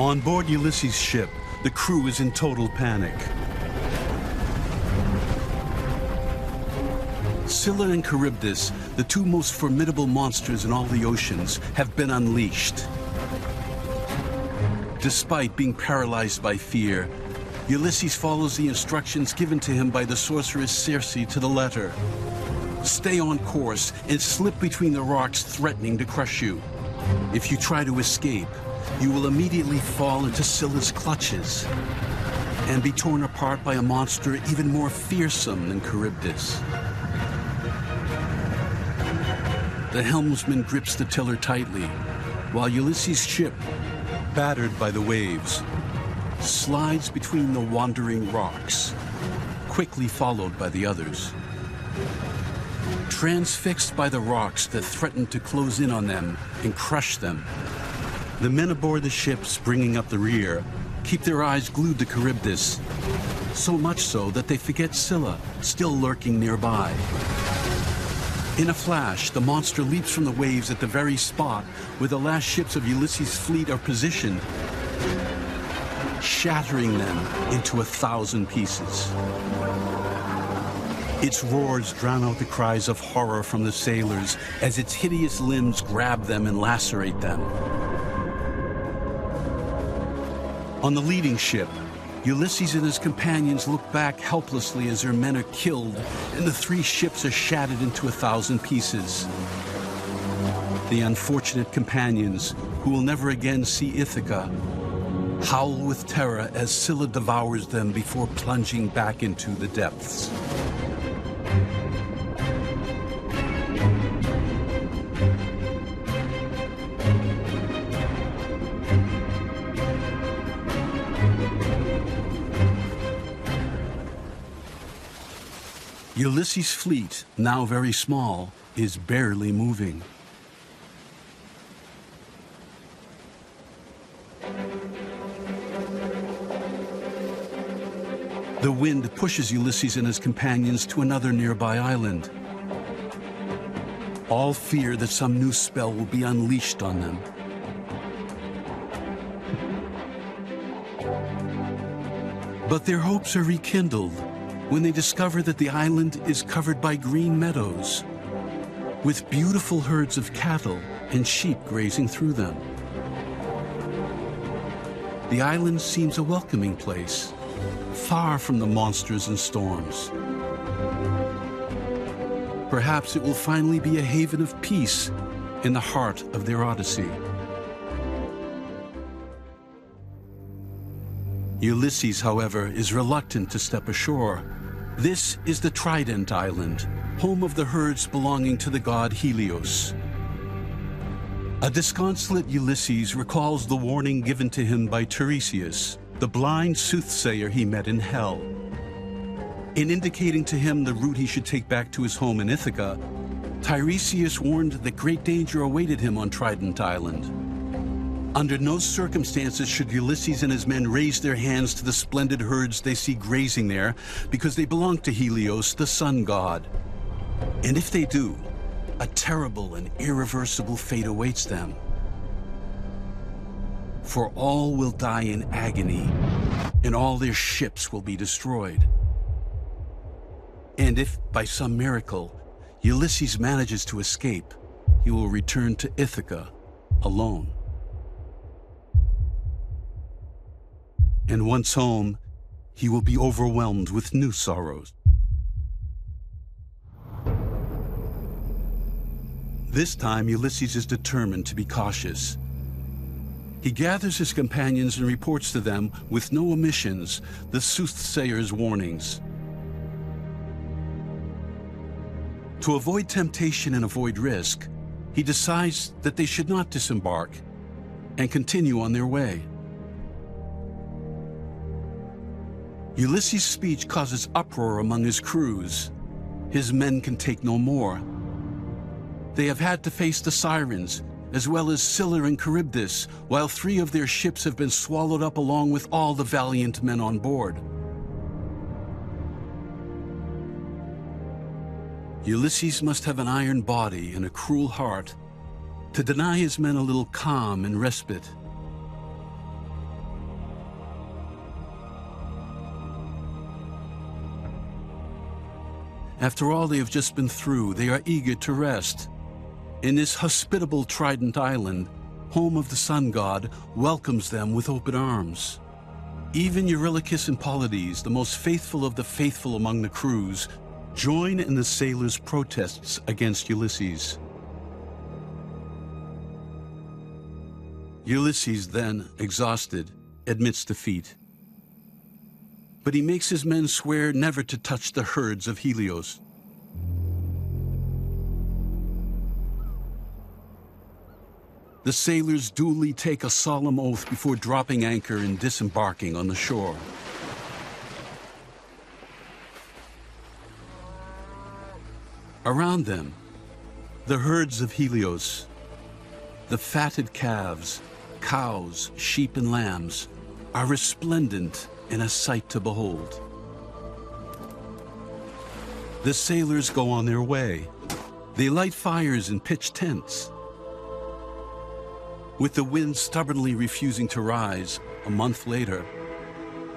On board Ulysses' ship, the crew is in total panic. Scylla and Charybdis, the two most formidable monsters in all the oceans, have been unleashed. Despite being paralyzed by fear, Ulysses follows the instructions given to him by the sorceress Circe to the letter. Stay on course and slip between the rocks threatening to crush you. If you try to escape, you will immediately fall into Scylla's clutches and be torn apart by a monster even more fearsome than Charybdis. The helmsman grips the tiller tightly, while Ulysses' ship, battered by the waves, slides between the wandering rocks, quickly followed by the others. Transfixed by the rocks that threaten to close in on them and crush them, the men aboard the ships bringing up the rear keep their eyes glued to Charybdis, so much so that they forget Scylla, still lurking nearby. In a flash, the monster leaps from the waves at the very spot where the last ships of Ulysses' fleet are positioned, shattering them into 1,000 pieces. Its roars drown out the cries of horror from the sailors as its hideous limbs grab them and lacerate them. On the leading ship, Ulysses and his companions look back helplessly as their men are killed and the three ships are shattered into 1,000 pieces. The unfortunate companions, who will never again see Ithaca, howl with terror as Scylla devours them before plunging back into the depths. Ulysses' fleet, now very small, is barely moving. The wind pushes Ulysses and his companions to another nearby island. All fear that some new spell will be unleashed on them. But their hopes are rekindled when they discover that the island is covered by green meadows, with beautiful herds of cattle and sheep grazing through them. The island seems a welcoming place, far from the monsters and storms. Perhaps it will finally be a haven of peace in the heart of their Odyssey. Ulysses, however, is reluctant to step ashore. This is the Trident Island, home of the herds belonging to the god Helios. A disconsolate Ulysses recalls the warning given to him by Tiresias, the blind soothsayer he met in hell. In indicating to him the route he should take back to his home in Ithaca, Tiresias warned that great danger awaited him on Trident Island. Under no circumstances should Ulysses and his men raise their hands to the splendid herds they see grazing there, because they belong to Helios, the sun god. And if they do, a terrible and irreversible fate awaits them. For all will die in agony, and all their ships will be destroyed. And if, by some miracle, Ulysses manages to escape, he will return to Ithaca alone. And once home, he will be overwhelmed with new sorrows. This time, Ulysses is determined to be cautious. He gathers his companions and reports to them, with no omissions, the soothsayer's warnings. To avoid temptation and avoid risk, he decides that they should not disembark and continue on their way. Ulysses' speech causes uproar among his crews. His men can take no more. They have had to face the Sirens, as well as Scylla and Charybdis, while 3 of their ships have been swallowed up along with all the valiant men on board. Ulysses must have an iron body and a cruel heart to deny his men a little calm and respite. After all they have just been through, they are eager to rest. In this hospitable Trident Island, home of the sun god, welcomes them with open arms. Even Eurylochus and Pylades, the most faithful of the faithful among the crews, join in the sailors' protests against Ulysses. Ulysses then, exhausted, admits defeat. But he makes his men swear never to touch the herds of Helios. The sailors duly take a solemn oath before dropping anchor and disembarking on the shore. Around them, the herds of Helios, the fatted calves, cows, sheep, and lambs, are resplendent and a sight to behold. The sailors go on their way. They light fires and pitch tents. With the wind stubbornly refusing to rise, a month later,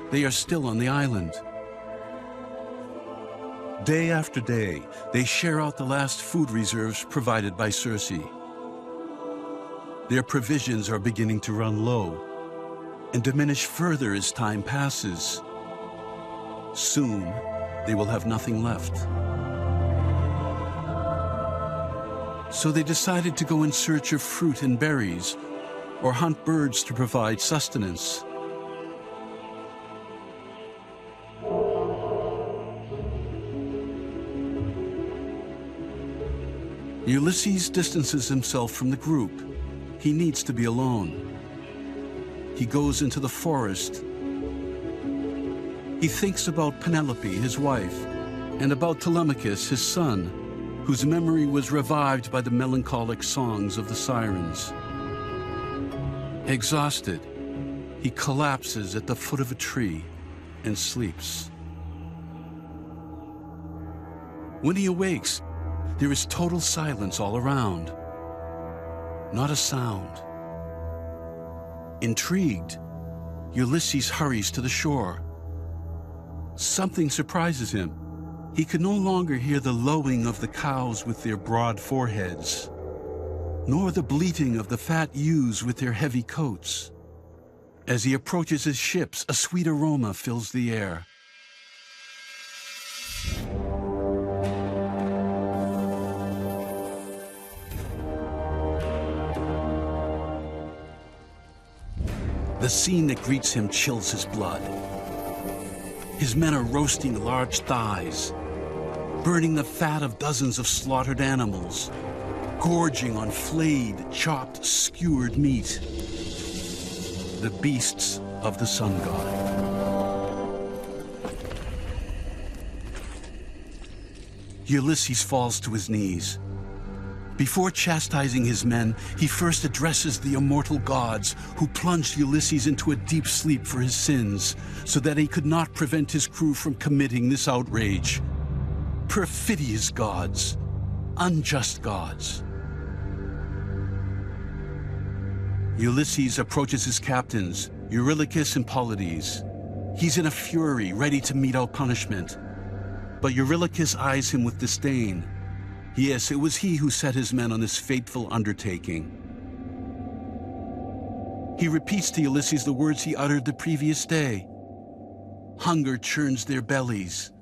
they are still on the island. Day after day, they share out the last food reserves provided by Circe. Their provisions are beginning to run low and diminish further as time passes. Soon, they will have nothing left. So they decided to go in search of fruit and berries, or hunt birds to provide sustenance. Ulysses distances himself from the group. He needs to be alone. He goes into the forest. He thinks about Penelope, his wife, and about Telemachus, his son, whose memory was revived by the melancholic songs of the sirens. Exhausted, he collapses at the foot of a tree and sleeps. When he awakes, there is total silence all around. Not a sound. Intrigued, Ulysses hurries to the shore. Something surprises him. He can no longer hear the lowing of the cows with their broad foreheads, nor the bleating of the fat ewes with their heavy coats. As he approaches his ships, a sweet aroma fills the air. The scene that greets him chills his blood. His men are roasting large thighs, burning the fat of dozens of slaughtered animals, gorging on flayed, chopped, skewered meat. The beasts of the sun god. Ulysses falls to his knees. Before chastising his men, he first addresses the immortal gods who plunged Ulysses into a deep sleep for his sins, so that he could not prevent his crew from committing this outrage. Perfidious gods, unjust gods. Ulysses approaches his captains, Eurylochus and Pylades. He's in a fury, ready to mete out punishment. But Eurylochus eyes him with disdain. Yes, it was he who set his men on this fateful undertaking. He repeats to Ulysses the words he uttered the previous day. Hunger churns their bellies.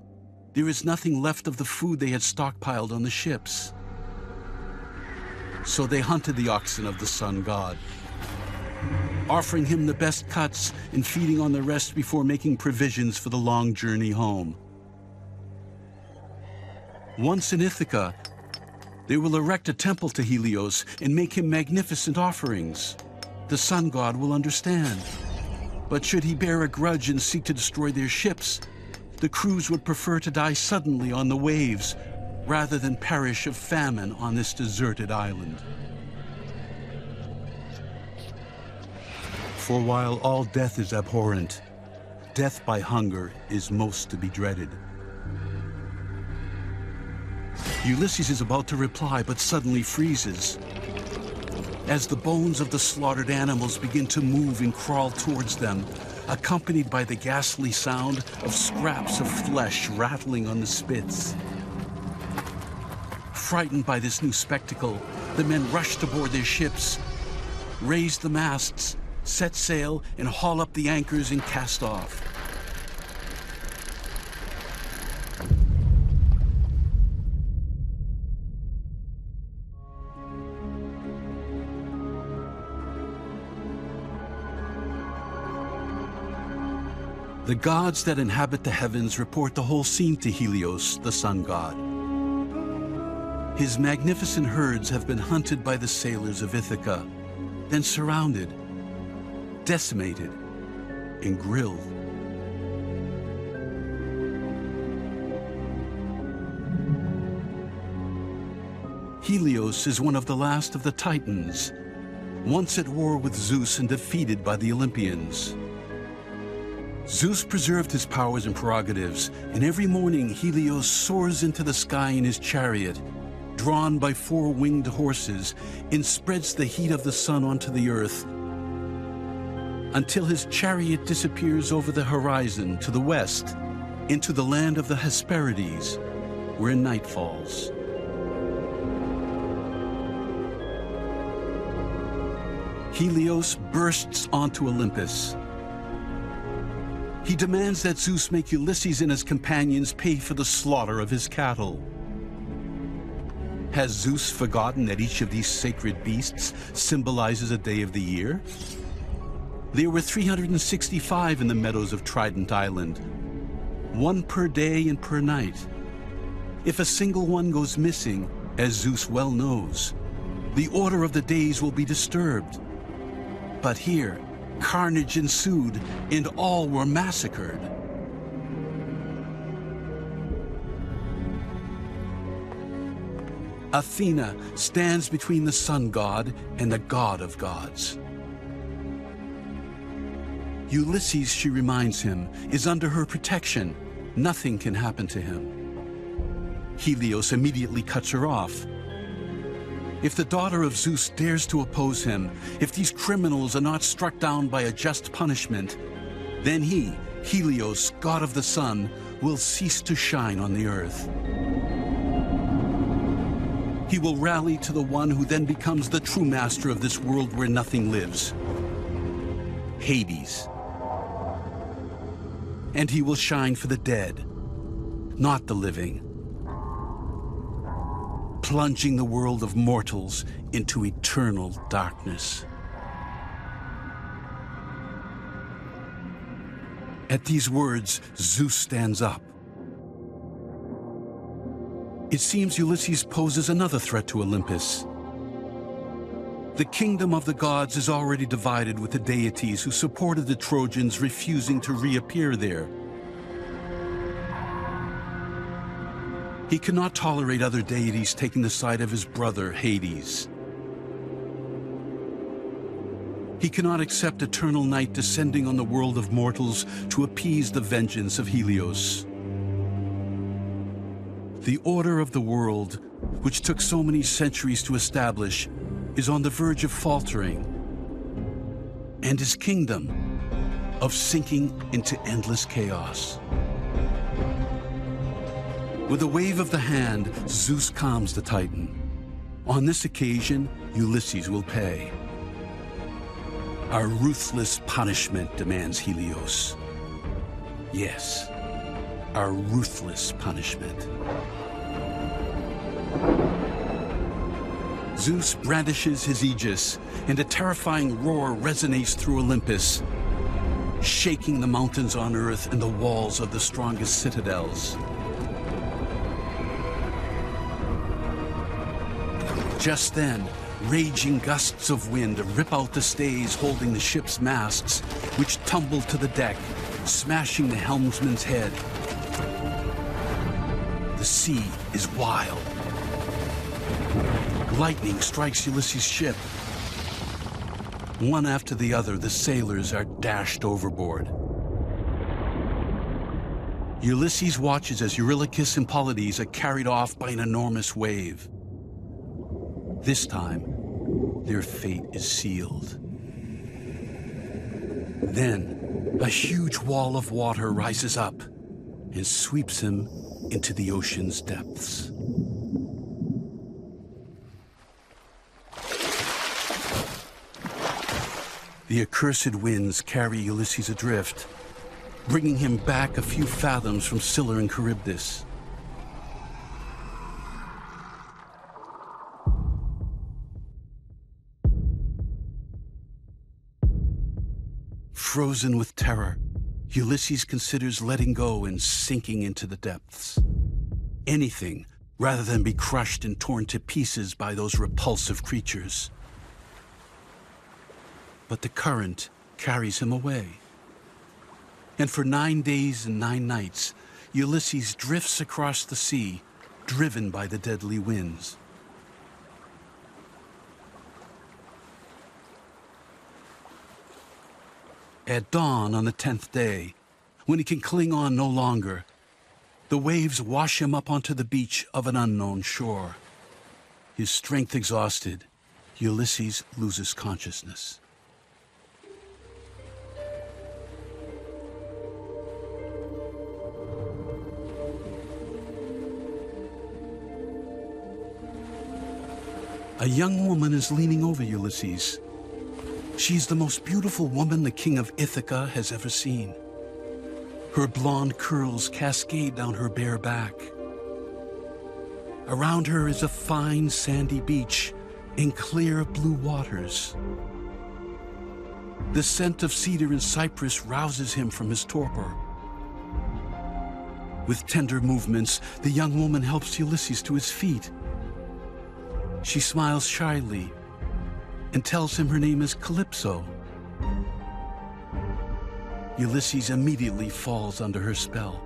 There is nothing left of the food they had stockpiled on the ships. So they hunted the oxen of the sun god, offering him the best cuts and feeding on the rest before making provisions for the long journey home. Once in Ithaca, they will erect a temple to Helios and make him magnificent offerings. The sun god will understand. But should he bear a grudge and seek to destroy their ships, the crews would prefer to die suddenly on the waves rather than perish of famine on this deserted island. For while all death is abhorrent, death by hunger is most to be dreaded. Ulysses is about to reply, but suddenly freezes. As the bones of the slaughtered animals begin to move and crawl towards them, accompanied by the ghastly sound of scraps of flesh rattling on the spits, Frightened by this new spectacle, the men rushed aboard their ships, raised the masts, set sail, and haul up the anchors and cast off. The gods that inhabit the heavens report the whole scene to Helios, the sun god. His magnificent herds have been hunted by the sailors of Ithaca, then surrounded, decimated, and grilled. Helios is one of the last of the Titans, once at war with Zeus and defeated by the Olympians. Zeus preserved his powers and prerogatives, and every morning Helios soars into the sky in his chariot, drawn by 4 winged horses, and spreads the heat of the sun onto the earth, until his chariot disappears over the horizon to the west, into the land of the Hesperides, where night falls. Helios bursts onto Olympus. He demands that Zeus make Ulysses and his companions pay for the slaughter of his cattle. Has Zeus forgotten that each of these sacred beasts symbolizes a day of the year? There were 365 in the meadows of Trident Island, 1 per day and per night. If a single one goes missing, as Zeus well knows, the order of the days will be disturbed. But here, carnage ensued, and all were massacred. Athena stands between the sun god and the god of gods. Ulysses, she reminds him, is under her protection. Nothing can happen to him. Helios immediately cuts her off. If the daughter of Zeus dares to oppose him, if these criminals are not struck down by a just punishment, then he, Helios, god of the sun, will cease to shine on the earth. He will rally to the one who then becomes the true master of this world where nothing lives, Hades. And he will shine for the dead, not the living, plunging the world of mortals into eternal darkness. At these words, Zeus stands up. It seems Ulysses poses another threat to Olympus. The kingdom of the gods is already divided, with the deities who supported the Trojans refusing to reappear there. He cannot tolerate other deities taking the side of his brother, Hades. He cannot accept eternal night descending on the world of mortals to appease the vengeance of Helios. The order of the world, which took so many centuries to establish, is on the verge of faltering, and his kingdom of sinking into endless chaos. With a wave of the hand, Zeus calms the Titan. On this occasion, Ulysses will pay. A ruthless punishment, demands Helios. Yes, a ruthless punishment. Zeus brandishes his aegis, and a terrifying roar resonates through Olympus, shaking the mountains on earth and the walls of the strongest citadels. Just then, raging gusts of wind rip out the stays holding the ship's masts, which tumble to the deck, smashing the helmsman's head. The sea is wild. Lightning strikes Ulysses' ship. One after the other, the sailors are dashed overboard. Ulysses watches as Eurylochus and Pylades are carried off by an enormous wave. This time, their fate is sealed. Then, a huge wall of water rises up and sweeps him into the ocean's depths. The accursed winds carry Ulysses adrift, bringing him back a few fathoms from Scylla and Charybdis. Frozen with terror, Ulysses considers letting go and sinking into the depths. Anything rather than be crushed and torn to pieces by those repulsive creatures. But the current carries him away. And for 9 days and 9 nights, Ulysses drifts across the sea, driven by the deadly winds. At dawn on the 10th day, when he can cling on no longer, the waves wash him up onto the beach of an unknown shore. His strength exhausted, Ulysses loses consciousness. A young woman is leaning over Ulysses. She's the most beautiful woman the king of Ithaca has ever seen. Her blonde curls cascade down her bare back. Around her is a fine sandy beach and clear blue waters. The scent of cedar and cypress rouses him from his torpor. With tender movements, the young woman helps Ulysses to his feet. She smiles shyly and tells him her name is Calypso. Ulysses immediately falls under her spell.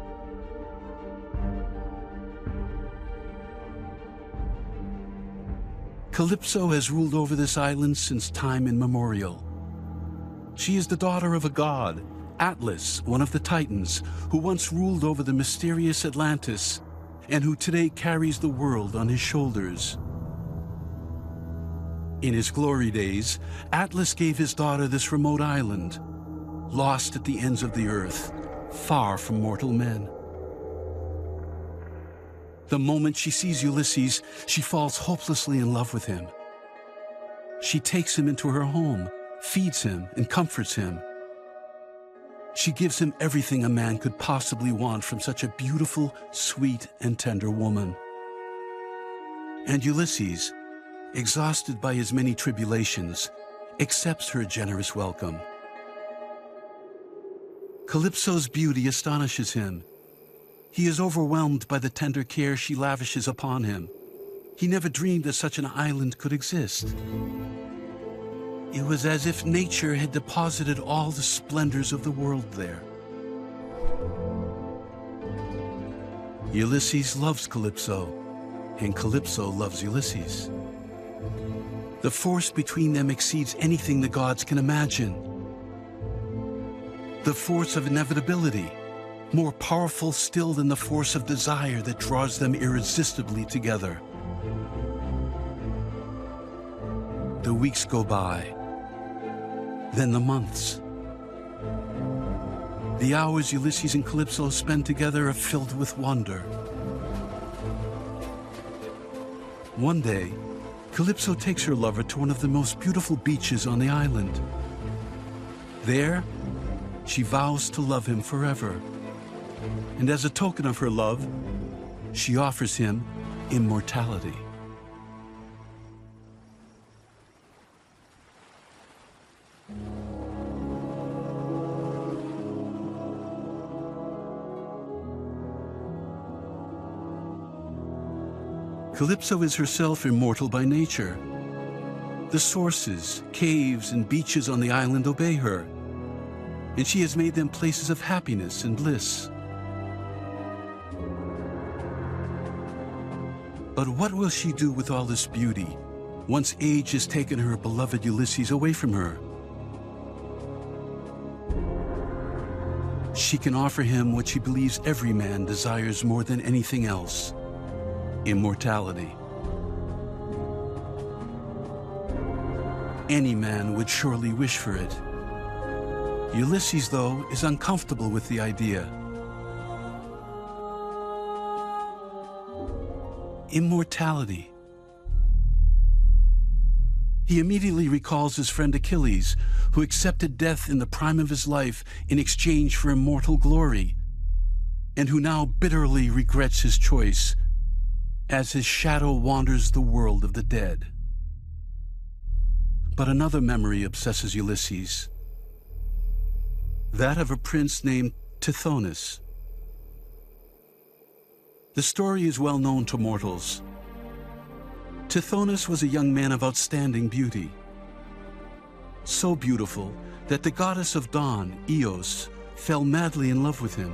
Calypso has ruled over this island since time immemorial. She is the daughter of a god, Atlas, one of the Titans, who once ruled over the mysterious Atlantis and who today carries the world on his shoulders. In his glory days, Atlas gave his daughter this remote island, lost at the ends of the earth, far from mortal men. The moment she sees Ulysses, she falls hopelessly in love with him. She takes him into her home, feeds him, and comforts him. She gives him everything a man could possibly want from such a beautiful, sweet, and tender woman. And Ulysses, exhausted by his many tribulations, accepts her generous welcome. Calypso's beauty astonishes him. He is overwhelmed by the tender care she lavishes upon him. He never dreamed that such an island could exist. It was as if nature had deposited all the splendors of the world there. Ulysses loves Calypso, and Calypso loves Ulysses. The force between them exceeds anything the gods can imagine. The force of inevitability, more powerful still than the force of desire that draws them irresistibly together. The weeks go by, then the months. The hours Ulysses and Calypso spend together are filled with wonder. One day, Calypso takes her lover to one of the most beautiful beaches on the island. There, she vows to love him forever. And as a token of her love, she offers him immortality. Calypso is herself immortal by nature. The sources, caves, and beaches on the island obey her, and she has made them places of happiness and bliss. But what will she do with all this beauty, once age has taken her beloved Ulysses away from her? She can offer him what she believes every man desires more than anything else: immortality. Any man would surely wish for it. Ulysses, though, is uncomfortable with the idea. Immortality. He immediately recalls his friend Achilles, who accepted death in the prime of his life in exchange for immortal glory, and who now bitterly regrets his choice as his shadow wanders the world of the dead. But another memory obsesses Ulysses, that of a prince named Tithonus. The story is well known to mortals. Tithonus was a young man of outstanding beauty, so beautiful that the goddess of dawn, Eos, fell madly in love with him.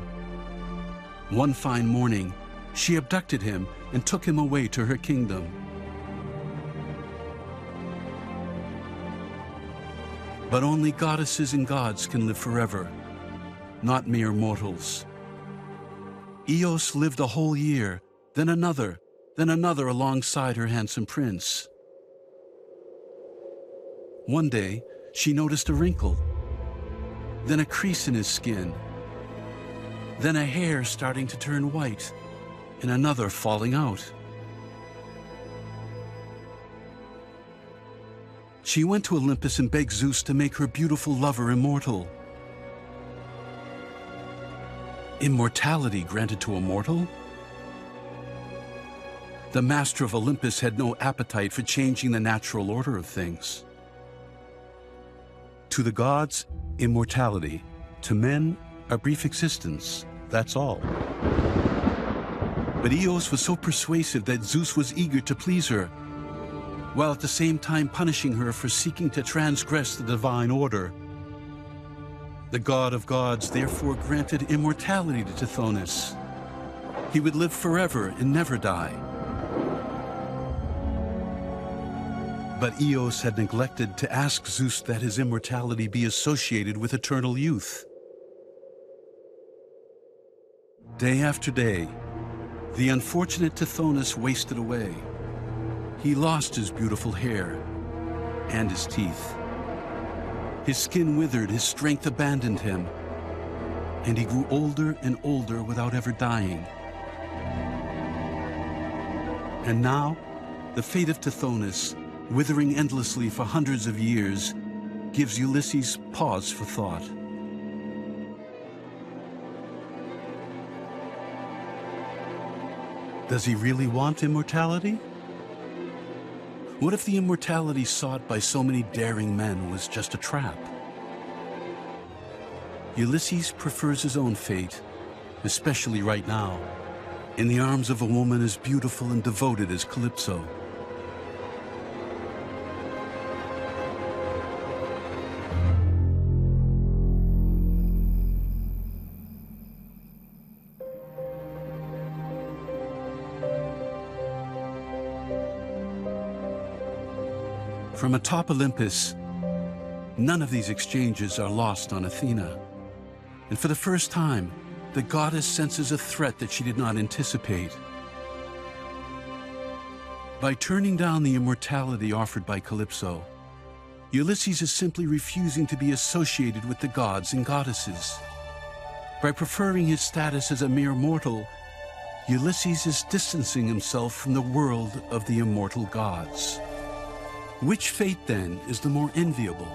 One fine morning, she abducted him and took him away to her kingdom. But only goddesses and gods can live forever, not mere mortals. Eos lived a whole year, then another alongside her handsome prince. One day, she noticed a wrinkle, then a crease in his skin, then a hair starting to turn white, and another falling out. She went to Olympus and begged Zeus to make her beautiful lover immortal. Immortality granted to a mortal? The master of Olympus had no appetite for changing the natural order of things. To the gods, immortality. To men, a brief existence. That's all. But Eos was so persuasive that Zeus was eager to please her, while at the same time punishing her for seeking to transgress the divine order. The god of gods therefore granted immortality to Tithonus. He would live forever and never die. But Eos had neglected to ask Zeus that his immortality be associated with eternal youth. Day after day, the unfortunate Tithonus wasted away. He lost his beautiful hair and his teeth. His skin withered, his strength abandoned him, and he grew older and older without ever dying. And now, the fate of Tithonus, withering endlessly for hundreds of years, gives Ulysses pause for thought. Does he really want immortality? What if the immortality sought by so many daring men was just a trap? Ulysses prefers his own fate, especially right now, in the arms of a woman as beautiful and devoted as Calypso. From atop Olympus, none of these exchanges are lost on Athena. And for the first time, the goddess senses a threat that she did not anticipate. By turning down the immortality offered by Calypso, Ulysses is simply refusing to be associated with the gods and goddesses. By preferring his status as a mere mortal, Ulysses is distancing himself from the world of the immortal gods. Which fate, then, is the more enviable?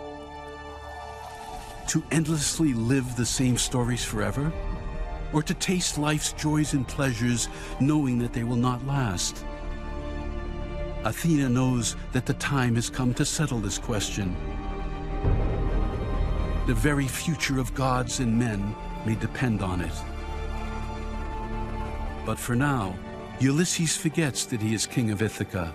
To endlessly live the same stories forever? Or to taste life's joys and pleasures, knowing that they will not last? Athena knows that the time has come to settle this question. The very future of gods and men may depend on it. But for now, Ulysses forgets that he is king of Ithaca.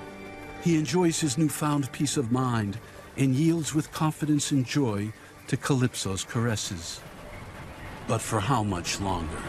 He enjoys his newfound peace of mind and yields with confidence and joy to Calypso's caresses. But for how much longer?